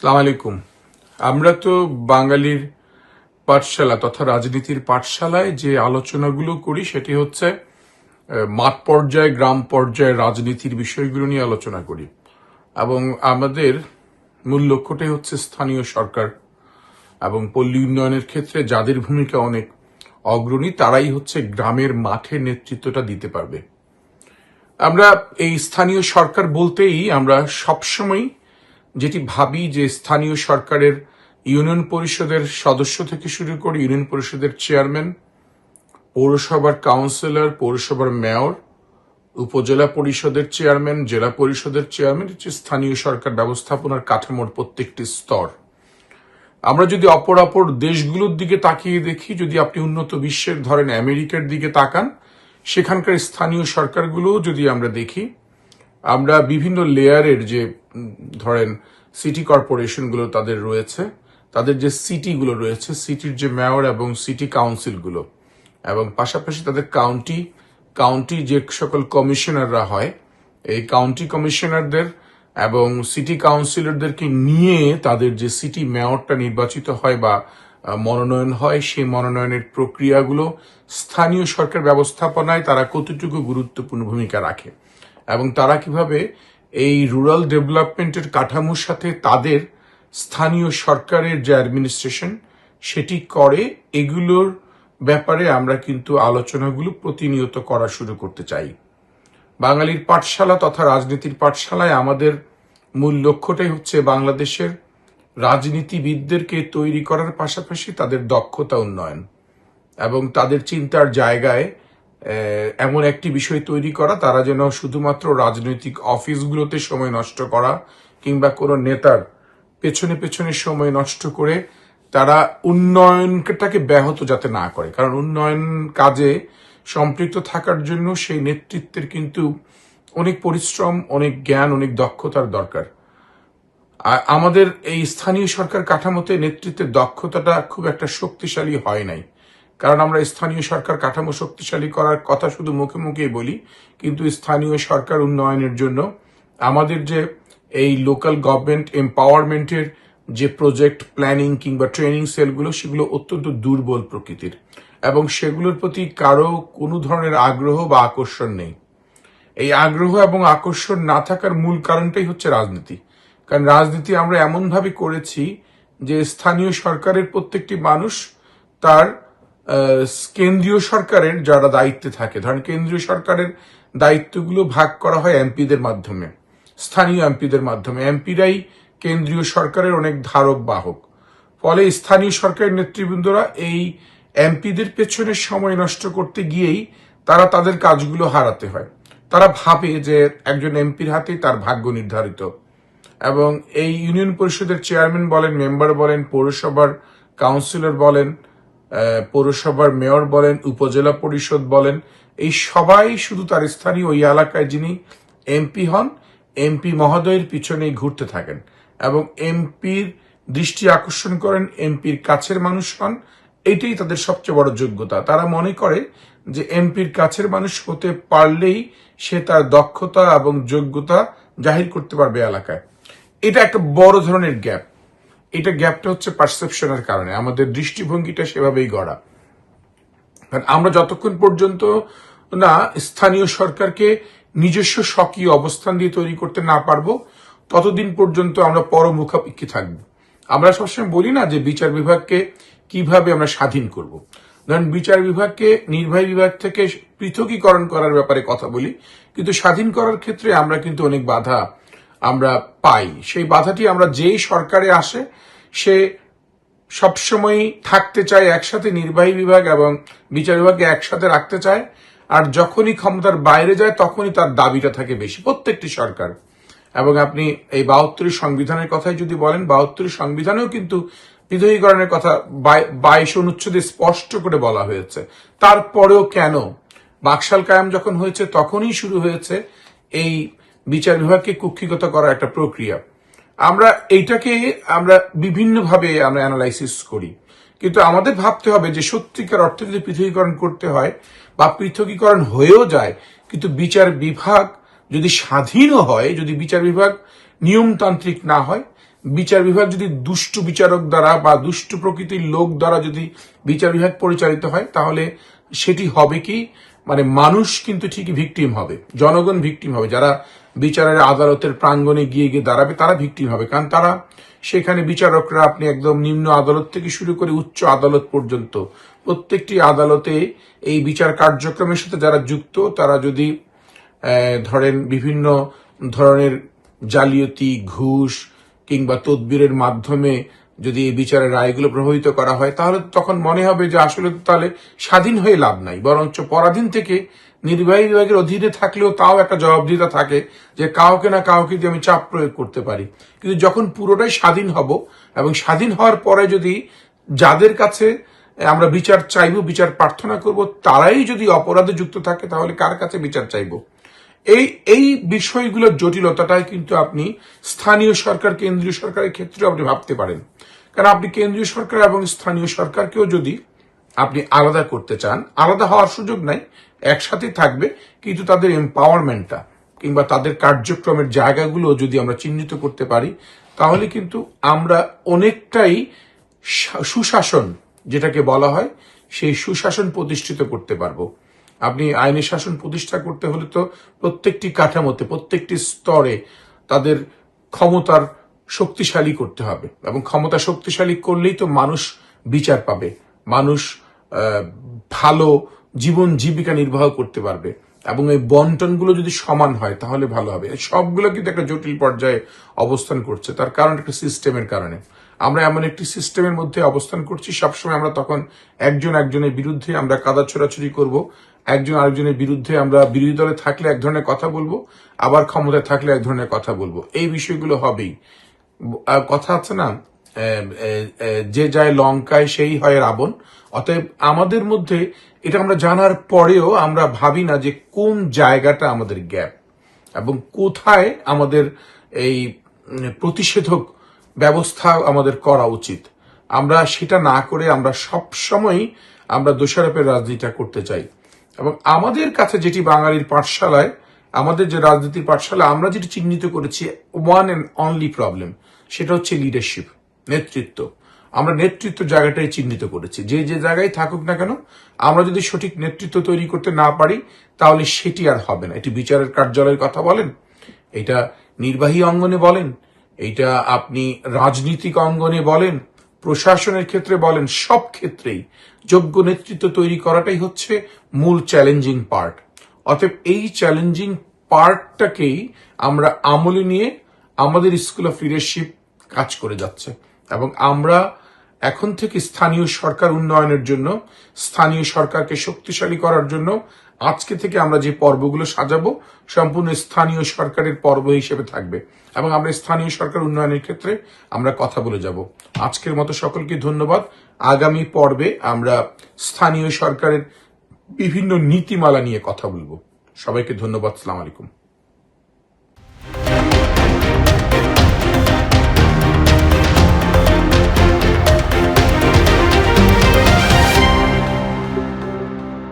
আসসালামু আলাইকুম। আমরা তো বাঙালির পাঠশালা তথা রাজনীতির পাঠশালায় যে আলোচনাগুলো করি সেটি হচ্ছে মাঠ পর্যায়ে, গ্রাম পর্যায়ে রাজনীতির বিষয়গুলো নিয়ে আলোচনা করি এবং আমাদের মূল লক্ষ্যটাই হচ্ছে স্থানীয় সরকার এবং পল্লী উন্নয়নের ক্ষেত্রে যাদের ভূমিকা অনেক অগ্রণী তারাই হচ্ছে গ্রামের মাঠে নেতৃত্বটা দিতে পারবে। আমরা এই স্থানীয় সরকার বলতেই আমরা সবসময় যেটি ভাবি যে স্থানীয় সরকারের ইউনিয়ন পরিষদের সদস্য থেকে শুরু করে ইউনিয়ন পরিষদের চেয়ারম্যান, পৌরসভার কাউন্সিলর, পৌরসভার মেয়র, উপজেলা পরিষদের চেয়ারম্যান, জেলা পরিষদের চেয়ারম্যান, হচ্ছে স্থানীয় সরকার ব্যবস্থাপনার কাঠামোর প্রত্যেকটি স্তর। আমরা যদি অপর দেশগুলোর দিকে তাকিয়ে দেখি, যদি আপনি উন্নত বিশ্বের ধরেন আমেরিকার দিকে তাকান, সেখানকার স্থানীয় সরকারগুলো যদি আমরা দেখি, আমরা বিভিন্ন লেয়ারের যে ধরেন সিটি কর্পোরেশনগুলো তাদের রয়েছে, তাদের যে সিটিগুলো রয়েছে, সিটির যে মেয়র এবং সিটি কাউন্সিলগুলো এবং পাশাপাশি তাদের কাউন্টি যে সকল কমিশনাররা হয়, এই কাউন্টি কমিশনারদের এবং সিটি কাউন্সিলরদেরকে নিয়ে তাদের যে সিটি মেয়রটা নির্বাচিত হয় বা মনোনয়ন হয়, সেই মনোনয়নের প্রক্রিয়াগুলো স্থানীয় সরকার ব্যবস্থাপনায় তারা কতটুকু গুরুত্বপূর্ণ ভূমিকা রাখে এবং তারা কিভাবে এই রুরাল ডেভেলপমেন্টের কাঠামোর সাথে তাদের স্থানীয় সরকারের যে অ্যাডমিনিস্ট্রেশন সেটি করে, এগুলোর ব্যাপারে আমরা কিন্তু আলোচনাগুলো প্রতিনিয়ত করা শুরু করতে চাই। বাঙালির পাঠশালা তথা রাজনীতির পাঠশালায় আমাদের মূল লক্ষ্যটাই হচ্ছে বাংলাদেশের রাজনীতিবিদদেরকে তৈরি করার পাশাপাশি তাদের দক্ষতা উন্নয়ন এবং তাদের চিন্তার জায়গায় এমন একটি বিষয় তৈরি করা, তারা যেন শুধুমাত্র রাজনৈতিক অফিসগুলোতে সময় নষ্ট করা কিংবা কোনো নেতার পেছনে সময় নষ্ট করে তারা উন্নয়নটাকে ব্যাহত যাতে না করে। কারণ উন্নয়ন কাজে সম্পৃক্ত থাকার জন্য সেই নেতৃত্বের কিন্তু অনেক পরিশ্রম, অনেক জ্ঞান, অনেক দক্ষতার দরকার। আমাদের এই স্থানীয় সরকার কাঠামোতে নেতৃত্বের দক্ষতাটা খুব একটা শক্তিশালী হয় নাই, কারণ আমরা স্থানীয় সরকার কাঠামো শক্তিশালী করার কথা শুধু মুখে মুখেই বলি, কিন্তু স্থানীয় সরকার উন্নয়নের জন্য আমাদের যে এই লোকাল গভর্নমেন্ট এম্পাওয়ারমেন্টের যে প্রজেক্ট প্ল্যানিং কিংবা ট্রেনিং সেলগুলো, সেগুলো অত্যন্ত দুর্বল প্রকৃতির এবং সেগুলোর প্রতি কারো কোনো ধরনের আগ্রহ বা আকর্ষণ নেই। এই আগ্রহ এবং আকর্ষণ না থাকার মূল কারণটাই হচ্ছে রাজনীতি। কারণ রাজনীতি আমরা এমনভাবে করেছি যে স্থানীয় সরকারের প্রত্যেকটি মানুষ তার কেন্দ্রীয় সরকারের যারা দায়িত্বে থাকে, ধরেন কেন্দ্রীয় সরকারের দায়িত্বগুলো ভাগ করা হয় এমপিদের মাধ্যমে, স্থানীয় এমপিদের মাধ্যমে। এমপিরাই কেন্দ্রীয় সরকারের অনেক ধারক বাহক। ফলে স্থানীয় সরকারের নেতৃবৃন্দরা এই এমপিদের পেছনে সময় নষ্ট করতে গিয়েই তারা তাদের কাজগুলো হারাতে হয়। তারা ভাবে যে একজন এমপির হাতেই তার ভাগ্য নির্ধারিত এবং এই ইউনিয়ন পরিষদের চেয়ারম্যান বলেন, মেম্বার বলেন, পৌরসভার কাউন্সিলর বলেন, পৌরসভার মেয়র বলেন, উপজেলা পরিষদ বলেন, এই সবাই শুধু তার স্থানীয় ওই এলাকায় যিনি এমপি হন, এমপি মহোদয়ের পিছনেই ঘুরতে থাকেন এবং এমপির দৃষ্টি আকর্ষণ করেন, এমপির কাছের মানুষ হন। এইটাই তাদের সবচেয়ে বড় যোগ্যতা। তারা মনে করে যে এমপির কাছের মানুষ হতে পারলেই সে তার দক্ষতা এবং যোগ্যতা জাহির করতে পারবে এলাকায়। এটা একটা বড় ধরনের গ্যাপ। এটা গ্যাপটা হচ্ছে পারসেপশনের কারণে, আমাদের দৃষ্টিভঙ্গিটা সেভাবেই গড়া। কারণ আমরা যতক্ষণ পর্যন্ত না স্থানীয় সরকারকে নিজস্ব স্বকীয় অবস্থান দিয়ে তৈরি করতে না পারবো, ততদিন পর্যন্ত আমরা পরমুখাপেক্ষী থাকবো। আমরা সবসময় বলি না যে বিচার বিভাগকে কিভাবে আমরা স্বাধীন করব। ধরেন বিচার বিভাগকে নির্বাহী বিভাগ থেকে পৃথকীকরণ করার ব্যাপারে কথা বলি, কিন্তু স্বাধীন করার ক্ষেত্রে আমরা কিন্তু অনেক বাধা আমরা পাই। সেই বাধাটি আমরা যেই সরকারে আসে সে সবসময় থাকতে চায় একসাথে, নির্বাহী বিভাগ এবং বিচার বিভাগকে একসাথে রাখতে চায়, আর যখনই ক্ষমতার বাইরে যায় তখনই তার দাবিটা থাকে বেশি, প্রত্যেকটি সরকার। এবং আপনি এই 72 সংবিধানের কথাই যদি বলেন, 72 সংবিধানেও কিন্তু পৃথকীকরণের কথা 22 অনুচ্ছেদে স্পষ্ট করে বলা হয়েছে। তারপরেও কেন বাকশাল কায়েম যখন হয়েছে তখনই শুরু হয়েছে এই বিচার বিভাগকে কুক্ষিগত করার একটা প্রক্রিয়া। আমরা এইটাকে আমরা বিভিন্নভাবে আমরা অ্যানালাইসিস করি, কিন্তু আমাদের ভাবতে হবে যে সত্যিকার অর্থে যদি পৃথকীকরণ করতে হয় বা পৃথকীকরণ হয়েও যায়, কিন্তু বিচার বিভাগ যদি স্বাধীনও হয়, যদি বিচার বিভাগ নিয়মতান্ত্রিক না হয়, বিচার বিভাগ যদি দুষ্ট বিচারক দ্বারা বা দুষ্ট প্রকৃতির লোক দ্বারা যদি বিচার বিভাগ পরিচালিত হয়, তাহলে সেটি হবে কি, মানে মানুষ কিন্তু ঠিকই ভিকটিম হবে, জনগণ ভিকটিম হবে। যারা বিচারের আদালতের প্রাঙ্গণে গিয়ে গিয়ে দাঁড়াবে তারা ভিকটিম হবে, কারণ তারা সেখানে বিচারকরা, আপনি একদম নিম্ন আদালত থেকে শুরু করে উচ্চ আদালত পর্যন্ত প্রত্যেকটি আদালতে এই বিচার কার্যক্রমের সাথে যারা যুক্ত, তারা যদি ধরেন বিভিন্ন ধরনের জালিয়াতি, ঘুষ কিংবা তদবিরের মাধ্যমে যদি এই বিচারের রায়গুলো প্রভাবিত করা হয়, তাহলে তখন মনে হবে যে আসলে তাহলে স্বাধীন হয়ে লাভ নাই, বরঞ্চ পরাধীন থেকে নির্বাহী বিভাগের অধীনে থাকলেও তাও একটা জবাবদিহিতা থাকে যে কাউকে না কাউকে দিয়ে আমি চাপ প্রয়োগ করতে পারি। কিন্তু যখন পুরোটাই স্বাধীন হব এবং স্বাধীন হওয়ার পরে যদি যাদের কাছে আমরা বিচার চাইব, বিচার প্রার্থনা করব, তারাই যদি অপরাধে যুক্ত থাকে, তাহলে কার কাছে বিচার চাইব? এই বিষয়গুলোর জটিলতাটাই কিন্তু আপনি স্থানীয় সরকার, কেন্দ্রীয় সরকারের ক্ষেত্রে আপনি ভাবতে পারেন। কারণ আপনি কেন্দ্রীয় সরকার এবং স্থানীয় সরকারকেও যদি আপনি আলাদা করতে চান, আলাদা হওয়ার সুযোগ নাই, একসাথে থাকবে, কিন্তু তাদের এম্পাওয়ারমেন্টটা কিংবা তাদের কার্যক্রমের জায়গাগুলো যদি আমরা চিহ্নিত করতে পারি, তাহলে কিন্তু আমরা অনেকটাই সুশাসন যেটাকে বলা হয়, সেই সুশাসন প্রতিষ্ঠিত করতে পারবো। আপনি আইনের শাসন প্রতিষ্ঠা করতে হলে তো প্রত্যেকটি কাঠামোতে, প্রত্যেকটি স্তরে তাদের ক্ষমতার শক্তিশালী করতে হবে, এবং ক্ষমতা শক্তিশালী করলেই তো মানুষ বিচার পাবে, মানুষ ভালো জীবন জীবিকা নির্বাহ করতে পারবে, এবং এই বন্টনগুলো যদি সমান হয় তাহলে ভালো হবে। সবগুলো কিন্তু একটা জটিল পর্যায়ে অবস্থান করছে, তার কারণ একটা সিস্টেমের কারণে। আমরা এমন একটি সিস্টেমের মধ্যে অবস্থান করছি, সবসময় আমরা তখন একজন একজনের বিরুদ্ধে আমরা কাদা ছোড়াছুড়ি করব, একজন আরেকজনের বিরুদ্ধে আমরা বিরোধী দলে থাকলে এক ধরনের কথা বলবো, আবার ক্ষমতায় থাকলে এক ধরনের কথা বলবো। এই বিষয়গুলো হবেই। কথা আছে না, যে যায় লঙ্কায় সেই হয় রাবণ। অতএব আমাদের মধ্যে এটা আমরা জানার পরেও আমরা ভাবি না যে কোন জায়গাটা আমাদের গ্যাপ এবং কোথায় আমাদের এই প্রতিষেধক ব্যবস্থা আমাদের করা উচিত। আমরা সেটা না করে আমরা সবসময় আমরা দোষারোপের রাজনীতিটা করতে চাই। এবং আমাদের কাছে যেটি বাঙালির পাঠশালায়, আমাদের যে রাজনীতির পাঠশালা আমরা যেটি চিহ্নিত করেছি, ওয়ান অ্যান্ড অনলি প্রবলেম, সেটা হচ্ছে লিডারশিপ, নেতৃত্ব। আমরা নেতৃত্ব জায়গাটাই চিহ্নিত করেছি। যে যে জায়গায় থাকুক না কেন, আমরা যদি সঠিক নেতৃত্ব তৈরি করতে না পারি, তাহলে সেটি আর হবে না। এটি বিচারের কার্যালয়ের কথা বলেন, এটা নির্বাহী অঙ্গনে বলেন, এটা আপনি রাজনীতিক অঙ্গনে বলেন, প্রশাসনের ক্ষেত্রে বলেন, সব ক্ষেত্রেই যোগ্য নেতৃত্ব তৈরি করাটাই হচ্ছে মূল চ্যালেঞ্জিং পার্ট। অতএব এই চ্যালেঞ্জিং পার্টটাকেই আমরা আমলে নিয়ে আমাদের স্কুল অফ লিডারশিপ কাজ করে যাচ্ছে, এবং আমরা এখন থেকে স্থানীয় সরকার উন্নয়নের জন্য, স্থানীয় সরকারকে শক্তিশালী করার জন্য আজকে থেকে আমরা যে পর্বগুলো সাজাবো সম্পূর্ণ স্থানীয় সরকারের পর্ব হিসেবে থাকবে, এবং আমরা স্থানীয় সরকার উন্নয়নের ক্ষেত্রে আমরা কথা বলে যাব। আজকের মতো সকলকে ধন্যবাদ। আগামী পর্বে আমরা স্থানীয় সরকারের বিভিন্ন নীতিমালা নিয়ে কথা বলবো। সবাইকে ধন্যবাদ। আসসালামু আলাইকুম।